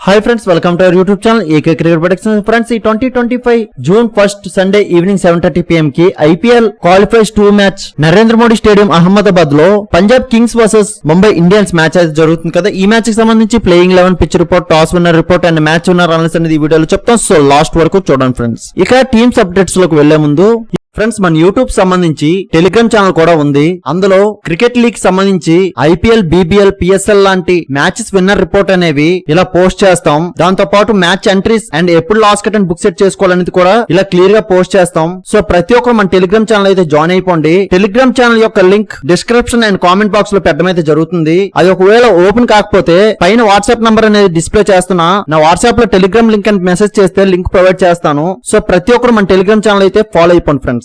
Hi friends, welcome to our YouTube channel AK Cricket Predictions. Friends, ఈ 2025 June 1st Sunday evening 7:30 PM కి IPL Qualifiers 2 match Narendra Modi stadium Ahmedabad లో Punjab kings versus Mumbai Indians match అయితే జరుగుతుంది కదా. ఈ match కి సంబంధించి playing 11 pitch report, toss winner report and match winner analysis అనేది ఈ వీడియోలో చెప్తాం. సో లాస్ట్ వరకు చూడండి ఫ్రెండ్స్. ఇక టీమ్స్ అప్డేట్స్ లోకి వెళ్లే ముందు ఫ్రెండ్స్, మన యూట్యూబ్ సంబంధించి టెలిగ్రామ్ ఛానల్ కూడా ఉంది. అందులో క్రికెట్ లీగ్ సంబంధించి ఐపీఎల్, బీబీఎల్, పిఎస్ఎల్ లాంటి మ్యాచెస్ విన్నర్ రిపోర్ట్ అనేవి ఇలా పోస్ట్ చేస్తాం. దాంతో పాటు మ్యాచ్ ఎంట్రీస్ అండ్ ఎప్పుడు last cut and book set చేసుకోవాలనేది కూడా ఇలా క్లియర్ గా పోస్ట్ చేస్తాం. సో ప్రతి ఒక్కరు మన టెలిగ్రామ్ ఛానల్ అయితే జాయిన్ అయిపోండి. టెలిగ్రామ్ ఛానల్ యొక్క link description and comment box లో పెట్టడం అయితే జరుగుతుంది. అది ఒకవేళ ఓపెన్ కాకపోతే పైన వాట్సాప్ నంబర్ అనేది డిస్ప్లే చేస్తున్నా. నా వాట్సాప్ లో టెలిగ్రామ్ లింక్ అని మెసేజ్ చేస్తే లింక్ ప్రొవైడ్ చేస్తాను. సో ప్రతి ఒక్కరు మన టెలిగ్రామ్ ఛానల్ అయితే ఫాలో అయిపోండి ఫ్రెండ్స్.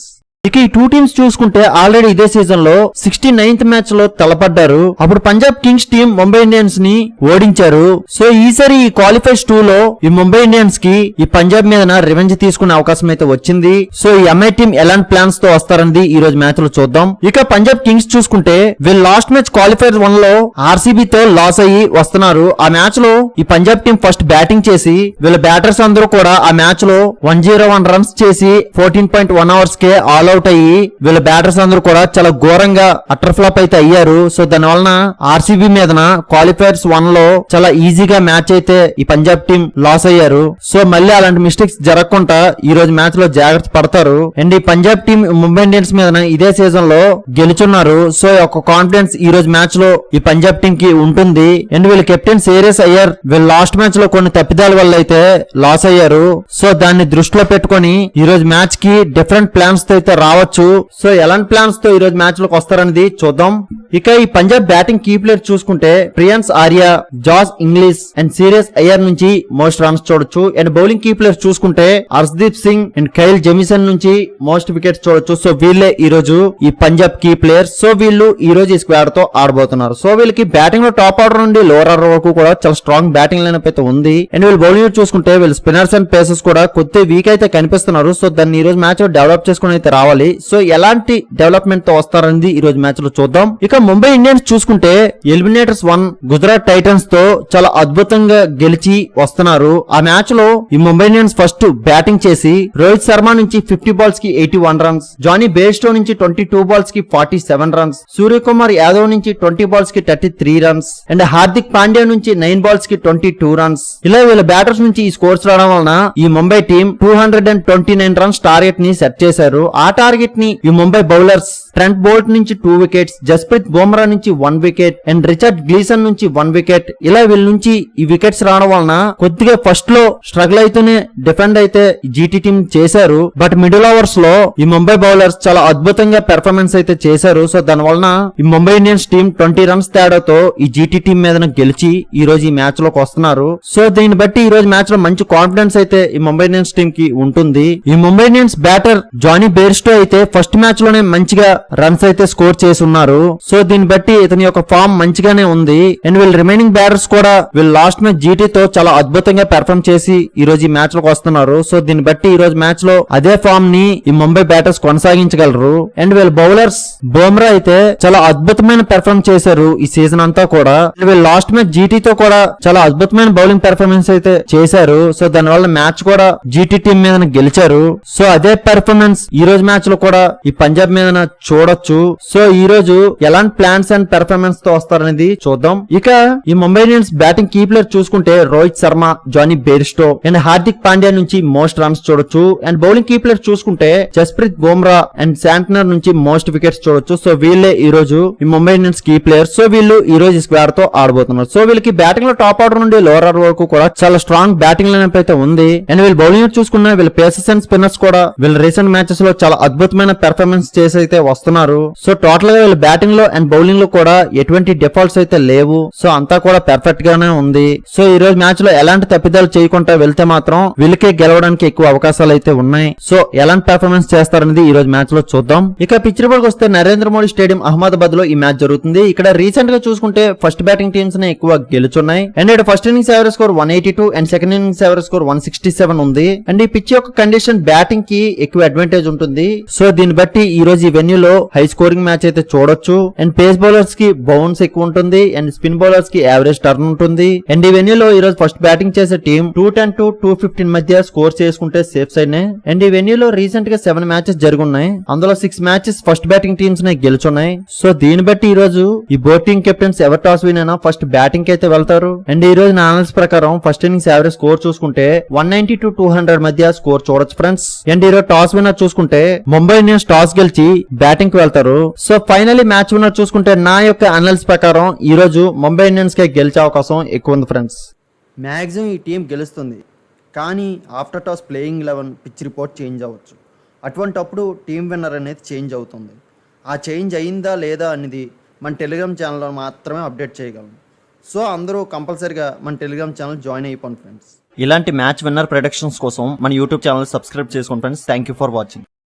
ఇక ఈ టూ టీమ్స్ చూసుకుంటే ఆల్రెడీ ఇదే సీజన్ లో 69th మ్యాచ్ లో తలపడ్డారు. అప్పుడు Punjab Kings team Mumbai Indians ని ఓడించారు. సో ఈసారి ఈ క్వాలిఫైర్స్ 2 లో ఈ ముంబై ఇండియన్స్ కి ఈ పంజాబ్ మీద రివెంజ్ తీసుకునే అవకాశం అయితే వచ్చింది. సో ఈ ఎంఐ టీం ఎలాంటి ప్లాన్స్ తో వస్తారన్నది ఈ రోజు మ్యాచ్ లో చూద్దాం. ఇక పంజాబ్ కింగ్స్ చూసుకుంటే వీళ్ళు లాస్ట్ మ్యాచ్ క్వాలిఫైర్ 1 లో ఆర్సీబీ తో లాస్ అయ్యి వస్తున్నారు. ఆ మ్యాచ్ లో ఈ పంజాబ్ టీం ఫస్ట్ బ్యాటింగ్ చేసి వీళ్ళ బ్యాటర్స్ అందరూ కూడా ఆ మ్యాచ్ లో 101 రన్స్ చేసి 14.1 అవర్స్ కే ఆల్ అవుట్ అయ్యి వీళ్ళ బ్యాటర్స్ అందరూ కూడా చాలా ఘోరంగా అటర్ ఫ్లాప్ అయితే అయ్యారు. సో దాని వలన ఆర్సీబీ మీదన క్వాలిఫైర్స్ 1 లో చాలా ఈజీగా మ్యాచ్ అయితే ఈ పంజాబ్ టీం లాస్ అయ్యారు. సో మళ్ళీ అలాంటి మిస్టేక్స్ జరగకుండా ఈ రోజు మ్యాచ్ లో జాగ్రత్త పడతారు. అండ్ ఈ పంజాబ్ టీం ముంబై ఇండియన్స్ మీద ఇదే సీజన్ లో గెలుచున్నారు. సో ఒక కాన్ఫిడెన్స్ ఈ రోజు మ్యాచ్ లో ఈ పంజాబ్ టీం కి ఉంటుంది. అండ్ వీళ్ళ కెప్టెన్ శ్రేయస్ అయ్యర్ వీళ్ళ లాస్ట్ మ్యాచ్ లో కొన్ని తప్పిదాల వల్ల అయితే లాస్ అయ్యారు. సో దాన్ని దృష్టిలో పెట్టుకొని ఈ రోజు మ్యాచ్ కి డిఫరెంట్ ప్లాన్స్ తో అయితే రావచ్చు. సో ఎలాంటి ప్లాన్స్ తో ఈ రోజు మ్యాచ్ లోకి వస్తారనేది చూద్దాం. ఇక ఈ పంజాబ్ బ్యాటింగ్ కీ ప్లేయర్ చూసుకుంటే prions Arya, Jos English and Shreyas Iyer నుంచి మోస్ట్ రన్స్ చూడొచ్చు. అండ్ బౌలింగ్ కీ ప్లేయర్ చూసుకుంటే Harshdeep Singh and Kyle Jamieson నుంచి మోస్ట్ వికెట్స్ చూడొచ్చు. సో వీళ్ళే ఈ రోజు ఈ పంజాబ్ కీ ప్లేయర్స్. సో వీళ్ళు ఈ రోజు ఈ స్క్వాడ్ తో ఆడబోతున్నారు. సో వీళ్ళకి బ్యాటింగ్ లో టాప్ ఆర్డర్ నుండి లోవర్ ఆర్డర్ వరకు కూడా చాలా స్ట్రాంగ్ బ్యాటింగ్ లైనప్ అయితే ఉంది. అండ్ వీళ్ళు బౌలింగ్ చూసుకుంటే వీళ్ళు స్పిన్నర్స్ అండ్ పేసర్స్ కూడా కొద్ది వీక్ అయితే కనిపిస్తున్నారు. సో దాన్ని ఈ రోజు మ్యాచ్ డెవలప్ చేసుకుని అయితే రావాలి. సో ఎలాంటి డెవలప్మెంట్ తో వస్తారనేది ఈ రోజు మ్యాచ్ లో చూద్దాం. ఇక ముంబై ఇండియన్స్ చూసుకుంటే ఎలిమినేటర్స్ 1 గుజరాత్ టైటన్స్ తో చాలా అద్భుతంగా గెలిచి వస్తున్నారు. ఆ మ్యాచ్ లో ఈ ముంబై ఇండియన్స్ ఫస్ట్ బ్యాటింగ్ చేసి రోహిత్ శర్మ నుంచి 50 బాల్స్ కి 81 రన్స్, జానీ బేర్స్టో నుంచి 22 బాల్స్ కి 47 రన్స్, సూర్యకుమార్ యాదవ్ నుంచి 20 బాల్స్ కి 33 రన్స్ అండ్ హార్దిక్ పాండ్యా నుంచి 9 బాల్స్ కి 22 రన్స్. ఇలా వీళ్ళ బ్యాటర్స్ నుంచి ఈ స్కోర్స్ రావడం వలన ఈ ముంబై టీం 229 రన్స్ టార్గెట్ ని సెట్ చేశారు. ఆ టార్గెట్ ని ఈ ముంబై బౌలర్స్ ట్రెంట్ బోల్ట్ నుంచి 2 వికెట్స్, జస్ప్రీత్ బుమ్రా నుంచి 1 వికెట్ అండ్ రిచర్డ్ గ్లీసన్ నుంచి 1 వికెట్, ఇలా వీళ్ళ నుంచి ఈ వికెట్స్ రావడం వలన కొద్దిగా ఫస్ట్ లో స్ట్రగుల్ అయితేనే డిఫెండ్ అయితే జీటీ టీం చేశారు. బట్ మిడిల్ ఓవర్స్ లో ఈ ముంబై బౌలర్స్ చాలా అద్భుతంగా పెర్ఫార్మెన్స్ అయితే చేశారు. సో దాని వలన ఈ ముంబై ఇండియన్స్ టీం 20 రన్స్ తేడాతో ఈ జీటీ టీం మీద గెలిచి ఈ రోజు ఈ మ్యాచ్ లోకి వస్తున్నారు. సో దీన్ని బట్టి ఈ రోజు మ్యాచ్ లో మంచి కాన్ఫిడెన్స్ అయితే ఈ ముంబై ఇండియన్స్ టీం కి ఉంటుంది. ఈ Mumbai Indians batter Jonny Bairstow అయితే ఫస్ట్ మ్యాచ్ లోనే మంచిగా రన్స్ అయితే స్కోర్ చేసి ఉన్నారు. సో దీన్ని బట్టి ఇతని యొక్క ఫామ్ మంచిగానే ఉంది. అండ్ వీళ్ళ రిమైనింగ్ బ్యాటర్స్ కూడా వీళ్ళ లాస్ట్ మ్యాచ్ జీటీతో చాలా అద్భుతంగా పెర్ఫార్మ్ చేసి ఈ రోజు ఈ మ్యాచ్ లోకి వస్తున్నారు. సో దీన్ని బట్టి ఈ రోజు మ్యాచ్ లో అదే ఫామ్ ని ఈ ముంబై బ్యాటర్స్ కొనసాగించగలరు. అండ్ వీళ్ళ బౌలర్స్ బుమ్రా అయితే చాలా అద్భుతమైన పెర్ఫార్మ్ చేశారు ఈ సీజన్ అంతా కూడా. వీళ్ళ లాస్ట్ మ్యాచ్ జీటీతో కూడా చాలా అద్భుతమైన బౌలింగ్ పెర్ఫార్మెన్స్ అయితే చేశారు. సో దాని వల్ల మ్యాచ్ కూడా జీటీ టీం మీద గెలిచారు. సో అదే పెర్ఫార్మెన్స్ ఈ రోజు మ్యాచ్ లో కూడా ఈ పంజాబ్ మీద చూడొచ్చు. సో ఈ రోజు ఎలాంటి ప్లాన్స్ అండ్ పెర్ఫార్మెన్స్ తో వస్తారనేది చూద్దాం. ఇక ఈ ముంబై ఇండియన్స్ బ్యాటింగ్ కీ ప్లేయర్ చూసుకుంటే Rohit Sharma, Jonny Bairstow and Hardik Pandya నుంచి మోస్ట్ రన్స్ చూడొచ్చు. అండ్ బౌలింగ్ కీ ప్లేయర్ చూసుకుంటే జస్ప్రీత్ బుమ్రా అండ్ శాంట్నర్ నుంచి మోస్ట్ వికెట్స్ చూడొచ్చు. సో వీళ్ళే ఈ రోజు ఈ ముంబై ఇండియన్స్ కీ ప్లేయర్. సో వీళ్ళు ఈ రోజు స్క్వాడ్ తో ఆడబోతున్నారు. సో వీళ్ళకి బ్యాటింగ్ లో టాప్ ఆర్డర్ నుండి లోవర్ ఆర్డర్ వరకు కూడా చాలా స్ట్రాంగ్ బ్యాటింగ్ లైనప్ అయితే ఉంది. అండ్ వీళ్ళు బౌలింగ్ చూసుకున్న వీళ్ళ పేసర్స్ అండ్ స్పిన్నర్స్ కూడా వీళ్ళ రీసెంట్ మ్యాచెస్ లో చాలా అద్భుతమైన పెర్ఫార్మెన్స్ చేసి అయితే వస్తున్నారు. సో టోటల్ గా వీళ్ళ బ్యాటింగ్ లో అండ్ బౌలింగ్ లో కూడా ఎటువంటి డిఫాల్ట్స్ అయితే లేవు. సో అంతా కూడా పర్ఫెక్ట్ గానే ఉంది. సో ఈ రోజు మ్యాచ్ లో ఎలాంటి తప్పిదాలు చేయకుండా వెళ్తే మాత్రం వీళ్ళకే గెలవడానికి ఎక్కువ అవకాశాలు అయితే ఉన్నాయి. సో ఎలాంటి పెర్ఫార్మెన్స్ చేస్తారనేది ఈ రోజు మ్యాచ్ లో చూద్దాం. ఇక పిచ్ రిపోర్ట్ వస్తే నరేంద్ర మోడీ స్టేడియం అహ్మదాబాద్ లో ఈ మ్యాచ్ జరుగుతుంది. ఇక్కడ రీసెంట్ గా చూసుకుంటే ఫస్ట్ బ్యాటింగ్ టీమ్స్ నే ఎక్కువ గెలుచున్నాయి. అండ్ ఇక్కడ first innings average score 182 and second innings average score 167 ఉంది. అండ్ ఈ పిచ్ యొక్క కండిషన్ బ్యాటింగ్ కి ఎక్కువ అడ్వాంటేజ్ ఉంటుంది. సో దీన్ని బట్టి ఈ రోజు ఈ వెన్యూలో హై స్కోరింగ్ మ్యాచ్ అయితే చూడొచ్చు. అండ్ పేస్ బౌలర్స్ కి బౌన్స్ ఎక్కువ ఉంటుంది అండ్ స్పిన్ బౌలర్స్ కి యావరేజ్ టర్న్ ఉంటుంది. అండ్ ఈ వెన్యూలో ఈ రోజు ఫస్ట్ బ్యాటింగ్ చేసే టీం 210 to 215 మధ్య స్కోర్ చేసుకుంటే సేఫ్ సైడ్ నే. అండ్ ఈ వెన్యూలో రీసెంట్ గా 7 మ్యాచెస్ జరుగున్నాయి. అందులో 6 మ్యాచెస్ ఫస్ట్ బ్యాటింగ్ టీమ్స్ నే గెలుచున్నాయి. సో దీన్ని బట్టి ఈ రోజు ఈ బోత్ టీమ్ కెప్టెన్స్ ఎవరు టాస్ విన్ అయినా ఫస్ట్ బ్యాటింగ్ కి అయితే వెళ్తారు. అండ్ ఈ రోజు నా అనాలిసిస్ ప్రకారం ఫస్ట్ ఇన్నింగ్స్ యావరేజ్ స్కోర్ చూసుకుంటే 190 to 200 మధ్య స్కోర్ చూడొచ్చు ఫ్రెండ్స్. అండ్ ఈ రోజు టాస్ విన్నర్ చూసుకుంటే ముంబై ఇండియన్స్ టాస్ గెలిచి బ్యాటింగ్ కి వెళ్తారు. సో ఫైనలీ మ్యాచ్ విన్నర్ చూసుకుంటే నా యొక్క అనాలిసిస్ ప్రకారం ఈ రోజు ముంబై ఇండియన్స్ కే గెలిచే అవకాశం ఎక్కువ ఉంది ఫ్రెండ్స్. మ్యాక్సిమం ఈ టీం గెలుస్తుంది, కానీ after toss playing 11 pitch report change అవ్వచ్చు. అటువంటప్పుడు టీం విన్నర్ అనేది చేంజ్ అవుతుంది. ఆ చేంజ్ అయిందా లేదా అనేది మన టెలిగ్రామ్ ఛానల్లో మాత్రమే అప్డేట్ చేయగలం. సో అందరూ కంపల్సరీగా మన టెలిగ్రామ్ ఛానల్ జాయిన్ అయిపోండి ఫ్రెండ్స్. ఇలాంటి మ్యాచ్ విన్నర్ ప్రొడక్షన్స్ కోసం మన యూట్యూబ్ ఛానల్ సబ్స్క్రైబ్ చేసుకోండి friends. Thank you for watching.